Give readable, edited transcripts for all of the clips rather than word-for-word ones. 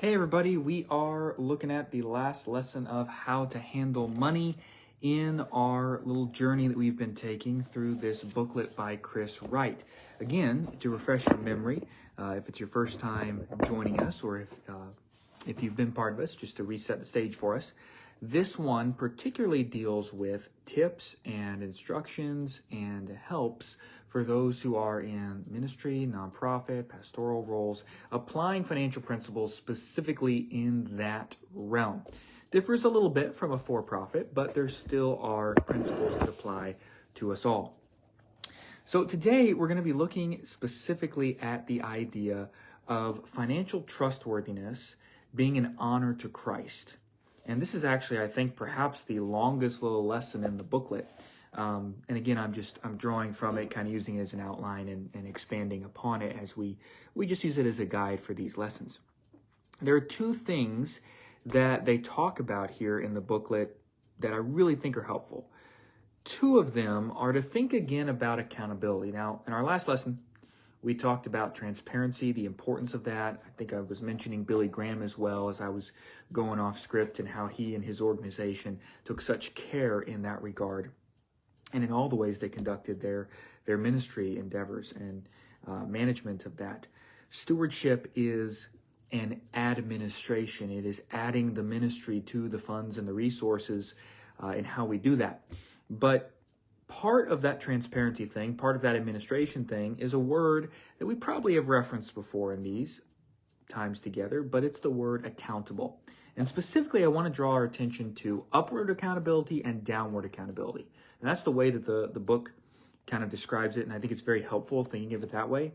Hey everybody, we are looking at the last lesson of how to handle money in our little journey that we've been taking through this booklet by Chris Wright. Again, to refresh your memory, if it's your first time joining us or if you've been part of us, just to reset the stage for us, this one particularly deals with tips and instructions and helps for those who are in ministry, nonprofit, pastoral roles, applying financial principles specifically in that realm. Differs a little bit from a for-profit, but there still are principles that apply to us all. So today we're going to be looking specifically at the idea of financial trustworthiness being an honor to Christ. And this is actually, I think, perhaps the longest little lesson in the booklet. And again, I'm drawing from it, kind of using it as an outline and expanding upon it as we just use it as a guide for these lessons. There are two things that they talk about here in the booklet that I really think are helpful. Two of them are to think again about accountability. Now, in our last lesson, we talked about transparency, the importance of that. I think I was mentioning Billy Graham as well as I was going off script and how he and his organization took such care in that regard and in all the ways they conducted their ministry endeavors and management of that. Stewardship is an administration. It is adding the ministry to the funds and the resources and how we do that. But part of that transparency thing, part of that administration thing is a word that we probably have referenced before in these times together, but it's the word accountable. And specifically, I want to draw our attention to upward accountability and downward accountability. And that's the way that the book kind of describes it, and I think it's very helpful thinking of it that way.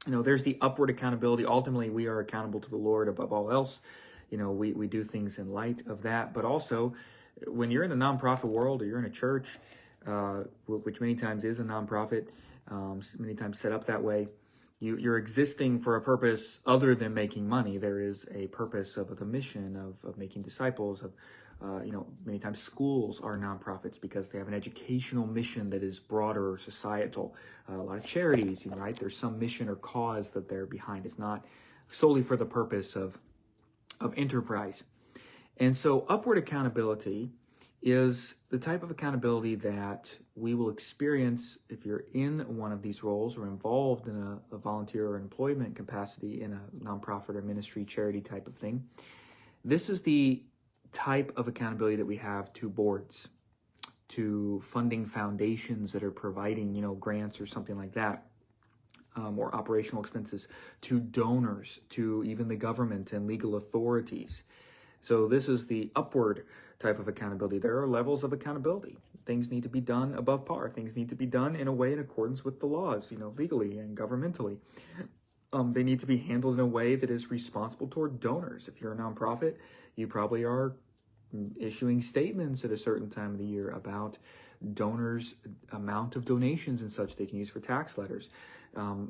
You know, there's the upward accountability. Ultimately, we are accountable to the Lord above all else. You know, we do things in light of that. But also, when you're in the nonprofit world or you're in a church, which many times is a nonprofit, many times set up that way, you're existing for a purpose other than making money. There is a purpose of the mission of making disciples, many times schools are nonprofits because they have an educational mission that is broader or societal. A lot of charities, right? There's some mission or cause that they're behind. It's not solely for the purpose of enterprise. And so upward accountability is the type of accountability that we will experience if you're in one of these roles or involved in a volunteer or employment capacity in a nonprofit or ministry charity type of thing. This is the type of accountability that we have to boards, to funding foundations that are providing, grants or something like that, or operational expenses, to donors, to even the government and legal authorities. So this is the upward type of accountability. There are levels of accountability. Things need to be done above par. Things need to be done in a way in accordance with the laws, legally and governmentally. They need to be handled in a way that is responsible toward donors. If you're a nonprofit, you probably are issuing statements at a certain time of the year about donors' amount of donations and such they can use for tax letters.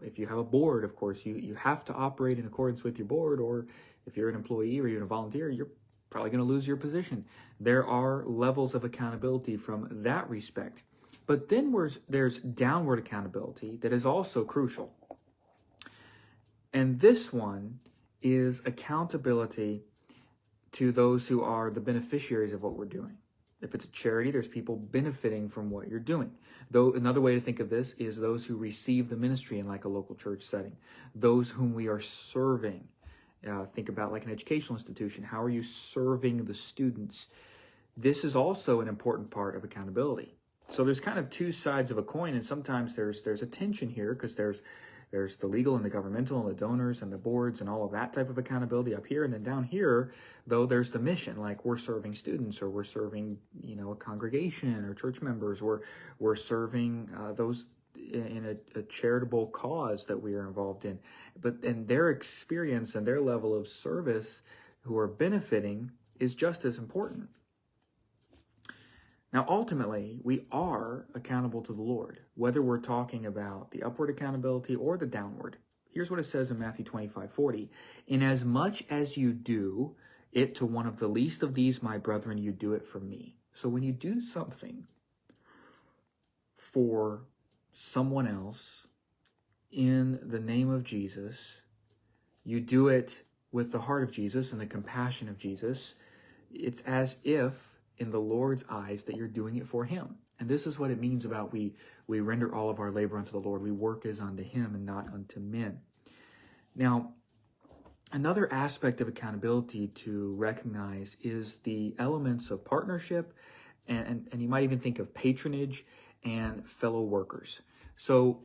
If you have a board, of course, you have to operate in accordance with your board, or if you're an employee or you're a volunteer, you're probably going to lose your position. There are levels of accountability from that respect. But then there's downward accountability that is also crucial. And this one is accountability to those who are the beneficiaries of what we're doing. If it's a charity, there's people benefiting from what you're doing. Though another way to think of this is those who receive the ministry in like a local church setting, those whom we are serving. Think about like an educational institution. How are you serving the students? This is also an important part of accountability. So there's kind of two sides of a coin, and sometimes there's a tension here because there's the legal and the governmental and the donors and the boards and all of that type of accountability up here. And then down here, though, there's the mission, like we're serving students or we're serving, a congregation or church members, or we're serving those in a charitable cause that we are involved in. And their experience and their level of service who are benefiting is just as important. Now, ultimately, we are accountable to the Lord, whether we're talking about the upward accountability or the downward. Here's what it says in Matthew 25:40. Inasmuch as you do it to one of the least of these, my brethren, you do it for me. So when you do something for someone else in the name of Jesus, you do it with the heart of Jesus and the compassion of Jesus, it's as if in the Lord's eyes that you're doing it for him. And this is what it means about we render all of our labor unto the Lord. We work as unto him and not unto men. Now, another aspect of accountability to recognize is the elements of partnership, and you might even think of patronage and fellow workers. So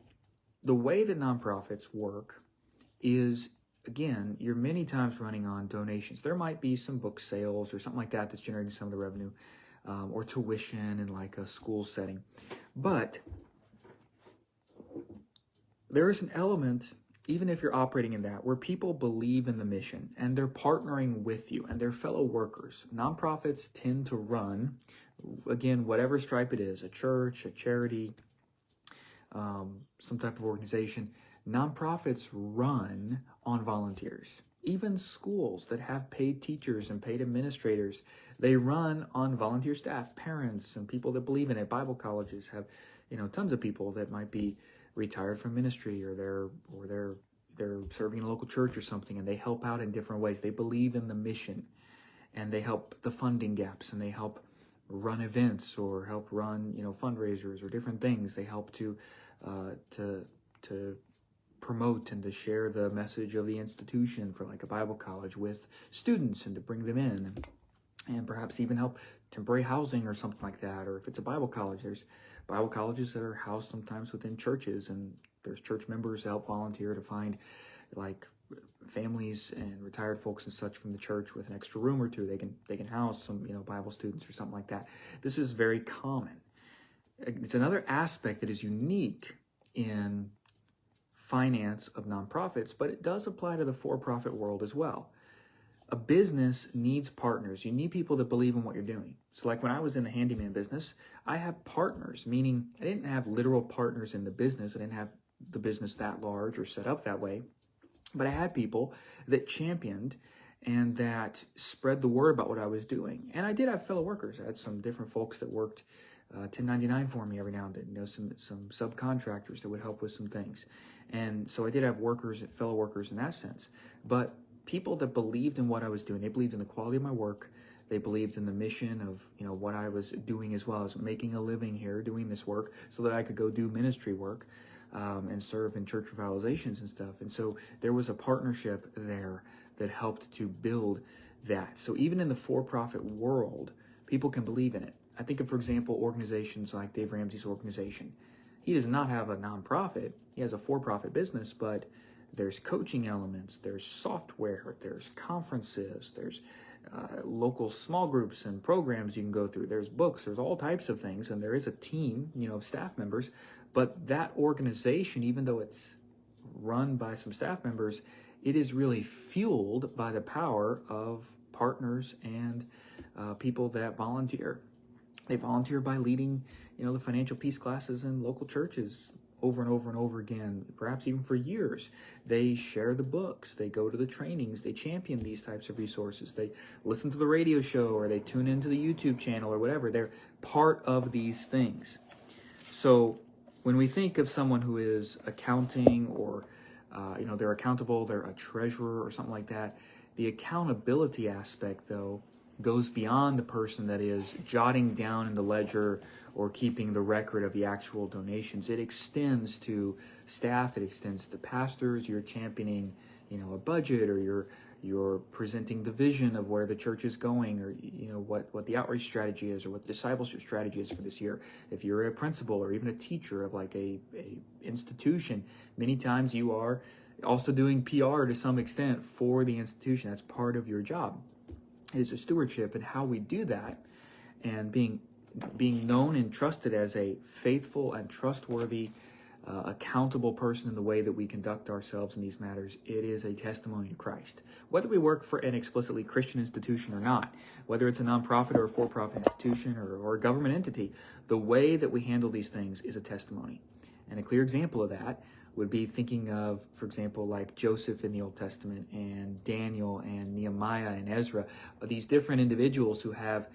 the way that nonprofits work is, again, you're many times running on donations. There might be some book sales or something like that that's generating some of the revenue, or tuition in like a school setting. But there is an element, even if you're operating in that, where people believe in the mission and they're partnering with you and they're fellow workers. Nonprofits tend to run, again, whatever stripe it is, a church, a charity, some type of organization. Nonprofits run on volunteers. Even schools that have paid teachers and paid administrators, they run on volunteer staff, parents and people that believe in it. Bible colleges have, tons of people that might be retired from ministry, or they're serving in a local church or something, and they help out in different ways. They believe in the mission, and they help the funding gaps, and they help run events or help run, fundraisers or different things. They help to promote and to share the message of the institution for like a Bible college with students and to bring them in, and perhaps even help temporary housing or something like that. Or if it's a Bible college, there's Bible colleges that are housed sometimes within churches, and there's church members that help volunteer to find like families and retired folks and such from the church with an extra room or two. They can house some, Bible students or something like that. This is very common. It's another aspect that is unique in finance of nonprofits, but it does apply to the for-profit world as well. A business needs partners. You need people that believe in what you're doing. So like when I was in the handyman business, I had partners, meaning I didn't have literal partners in the business. I didn't have the business that large or set up that way, but I had people that championed and that spread the word about what I was doing. And I did have fellow workers. I had some different folks that worked 1099 for me every now and then, some subcontractors that would help with some things. And so I did have fellow workers in that sense. But people that believed in what I was doing, they believed in the quality of my work. They believed in the mission of, what I was doing, as well as making a living here, doing this work so that I could go do ministry work and serve in church revitalizations and stuff. And so there was a partnership there that helped to build that. So even in the for-profit world, people can believe in it. I think of, for example, organizations like Dave Ramsey's organization. He does not have a nonprofit. He has a for-profit business, but there's coaching elements, there's software, there's conferences, there's local small groups and programs you can go through. There's books, there's all types of things, and there is a team, of staff members. But that organization, even though it's run by some staff members, it is really fueled by the power of partners and people that volunteer. They volunteer by leading, the financial peace classes in local churches over and over and over again, perhaps even for years. They share the books, they go to the trainings, they champion these types of resources, they listen to the radio show, or they tune into the YouTube channel or whatever. They're part of these things. So when we think of someone who is accounting or, they're accountable, they're a treasurer or something like that, the accountability aspect, though, goes beyond the person that is jotting down in the ledger or keeping the record of the actual donations. It extends to staff, it extends to pastors. You're championing, a budget, or you're presenting the vision of where the church is going, or what the outreach strategy is, or what the discipleship strategy is for this year. If you're a principal or even a teacher of like a institution, many times you are also doing PR to some extent for the institution. That's part of your job, is a stewardship, and how we do that, and being known and trusted as a faithful and trustworthy, accountable person in the way that we conduct ourselves in these matters. It is a testimony to Christ. Whether we work for an explicitly Christian institution or not, whether it's a nonprofit or a for-profit institution or a government entity, the way that we handle these things is a testimony. And a clear example of that would be thinking of, for example, like Joseph in the Old Testament, and Daniel and Nehemiah and Ezra, these different individuals who have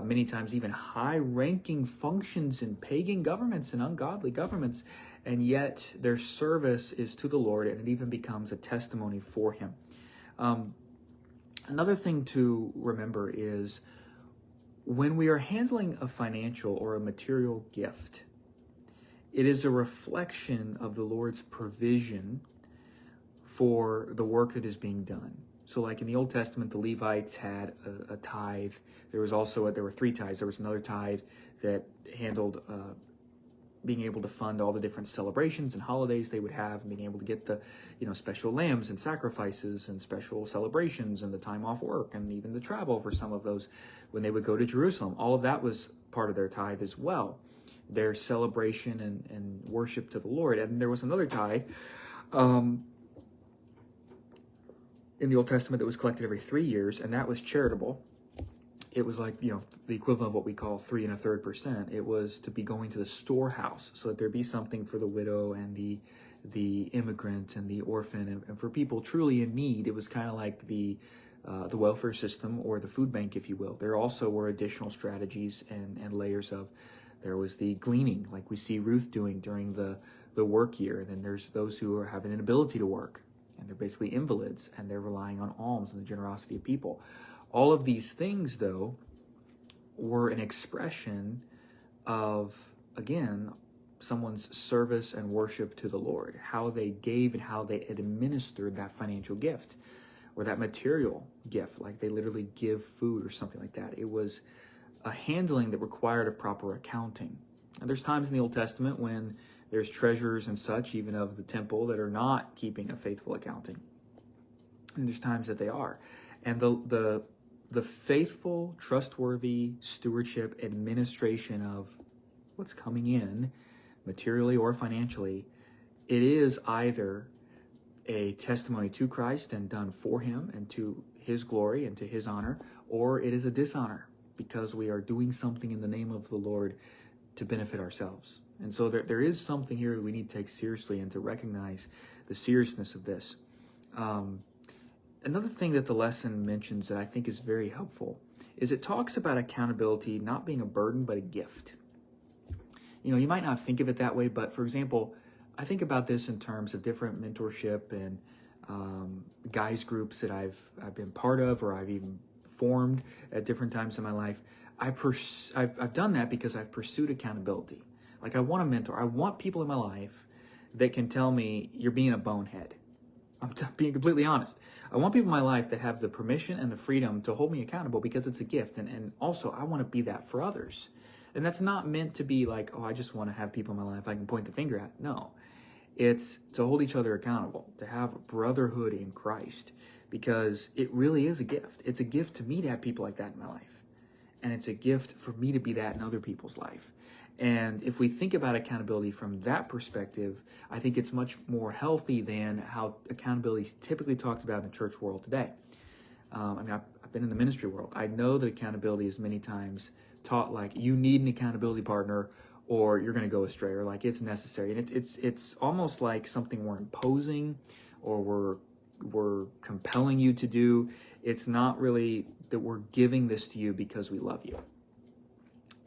many times even high-ranking functions in pagan governments and ungodly governments, and yet their service is to the Lord, and it even becomes a testimony for him. Another thing to remember is when we are handling a financial or a material gift, it is a reflection of the Lord's provision for the work that is being done. So like in the Old Testament, the Levites had a tithe. There were 3 tithes. There was another tithe that handled being able to fund all the different celebrations and holidays they would have, and being able to get the, special lambs and sacrifices and special celebrations and the time off work and even the travel for some of those when they would go to Jerusalem. All of that was part of their tithe as well, their celebration and worship to the Lord. And there was another tithe in the Old Testament that was collected every 3 years, and that was charitable. It was like, the equivalent of what we call 3 1/3%. It was to be going to the storehouse so that there be something for the widow and the immigrant and the orphan and for people truly in need. It was kind of like the welfare system or the food bank, if you will. There also were additional strategies and layers of, there was the gleaning, like we see Ruth doing during the work year. And then there's those who have an inability to work, and they're basically invalids, and they're relying on alms and the generosity of people. All of these things, though, were an expression of, again, someone's service and worship to the Lord, how they gave and how they administered that financial gift or that material gift, like they literally give food or something like that. It was a handling that required a proper accounting. And there's times in the Old Testament when there's treasurers and such, even of the temple, that are not keeping a faithful accounting. And there's times that they are. And the faithful, trustworthy stewardship, administration of what's coming in, materially or financially, it is either a testimony to Christ and done for him and to his glory and to his honor, or it is a dishonor because we are doing something in the name of the Lord to benefit ourselves. And so there is something here that we need to take seriously and to recognize the seriousness of this. Another thing that the lesson mentions that I think is very helpful is it talks about accountability not being a burden, but a gift. You might not think of it that way, but for example, I think about this in terms of different mentorship and guys groups that I've been part of, or I've even formed at different times in my life. I've done that because I've pursued accountability. Like I want a mentor. I want people in my life that can tell me you're being a bonehead. I'm being completely honest. I want people in my life that have the permission and the freedom to hold me accountable because it's a gift. And also, I want to be that for others. And that's not meant to be like, I just want to have people in my life I can point the finger at. No. It's to hold each other accountable, to have brotherhood in Christ, because it really is a gift. It's a gift to me to have people like that in my life. And it's a gift for me to be that in other people's life. And if we think about accountability from that perspective, I think it's much more healthy than how accountability is typically talked about in the church world today. I've been in the ministry world. I know that accountability is many times taught like you need an accountability partner or you're going to go astray, or like it's necessary. And it's almost like something we're imposing or we're compelling you to do. It's not really that we're giving this to you because we love you.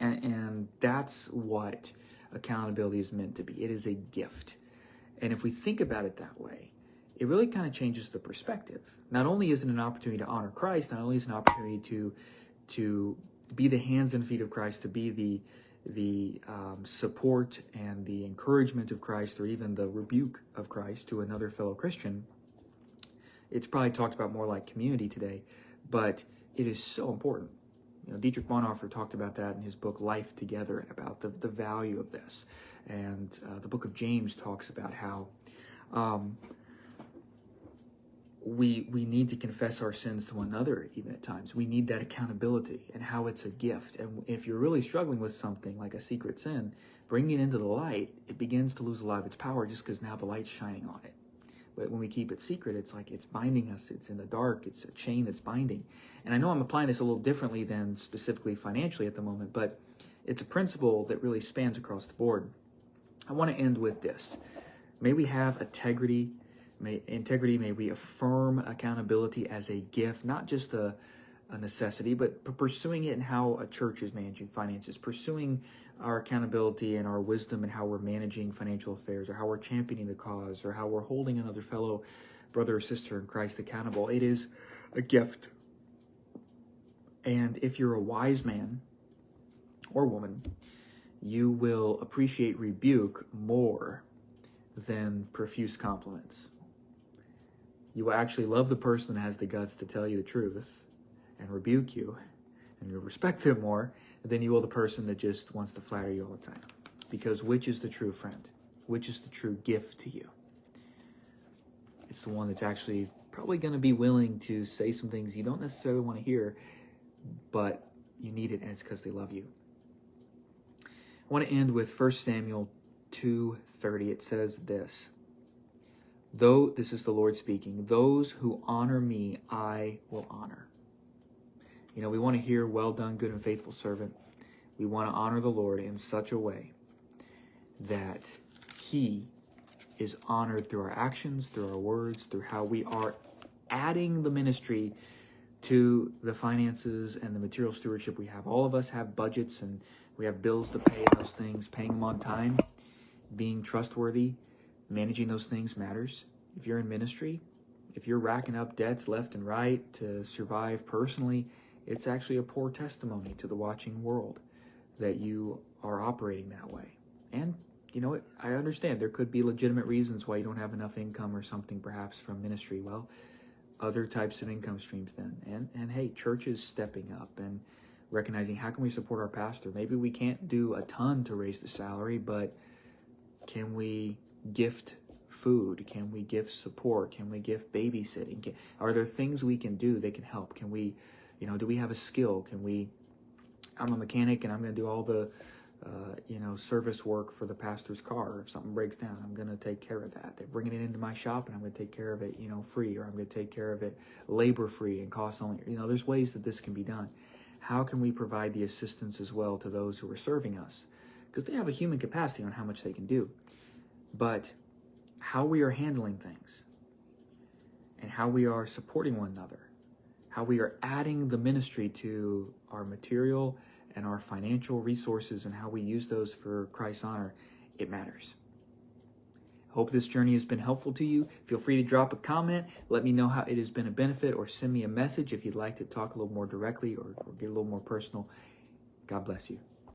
And that's what accountability is meant to be. It is a gift. And if we think about it that way, it really kind of changes the perspective. Not only is it an opportunity to honor Christ, not only is it an opportunity to be the hands and feet of Christ, to be the support and the encouragement of Christ, or even the rebuke of Christ to another fellow Christian. It's probably talked about more like community today, but it is so important. Dietrich Bonhoeffer talked about that in his book Life Together, about the value of this. And the book of James talks about how we need to confess our sins to one another even at times. We need that accountability, and how it's a gift. And if you're really struggling with something like a secret sin, bringing it into the light, it begins to lose a lot of its power just because now the light's shining on it. But when we keep it secret, it's like it's binding us. It's in the dark. It's a chain that's binding. And I know I'm applying this a little differently than specifically financially at the moment, but it's a principle that really spans across the board. I want to end with this. May we have integrity. May we affirm accountability as a gift, not just a necessity, but pursuing it in how a church is managing finances, pursuing our accountability and our wisdom and how we're managing financial affairs, or how we're championing the cause, or how we're holding another fellow brother or sister in Christ accountable. It is a gift. And if you're a wise man or woman, you will appreciate rebuke more than profuse compliments. You will actually love the person that has the guts to tell you the truth and rebuke you, and you'll respect them more than you will the person that just wants to flatter you all the time. Because which is the true friend? Which is the true gift to you? It's the one that's actually probably going to be willing to say some things you don't necessarily want to hear, but you need it, and it's because they love you. I want to end with 1 Samuel 2:30. It says this: though, this is the Lord speaking, those who honor me, I will honor. You know, we want to hear, well done, good and faithful servant. We want to honor the Lord in such a way that he is honored through our actions, through our words, through how we are adding the ministry to the finances and the material stewardship we have. All of us have budgets and we have bills to pay, those things, paying them on time, being trustworthy, managing those things matters. If you're in ministry, if you're racking up debts left and right to survive personally, it's actually a poor testimony to the watching world that you are operating that way. And, you know, I understand there could be legitimate reasons why you don't have enough income or something perhaps from ministry. Well, other types of income streams then. And hey, churches stepping up and recognizing, how can we support our pastor? Maybe we can't do a ton to raise the salary, but can we gift food? Can we gift support? Can we gift babysitting? Are there things we can do that can help? Can we, you know, do we have a skill? Can we, I'm a mechanic and I'm going to do all the, service work for the pastor's car. If something breaks down, I'm going to take care of that. They're bringing it into my shop and I'm going to take care of it, free, or I'm going to take care of it labor free and cost only. There's ways that this can be done. How can we provide the assistance as well to those who are serving us? Because they have a human capacity on how much they can do. But how we are handling things and how we are supporting one another, how we are adding the ministry to our material and our financial resources and how we use those for Christ's honor, it matters. I hope this journey has been helpful to you. Feel free to drop a comment. Let me know how it has been a benefit, or send me a message if you'd like to talk a little more directly or get a little more personal. God bless you.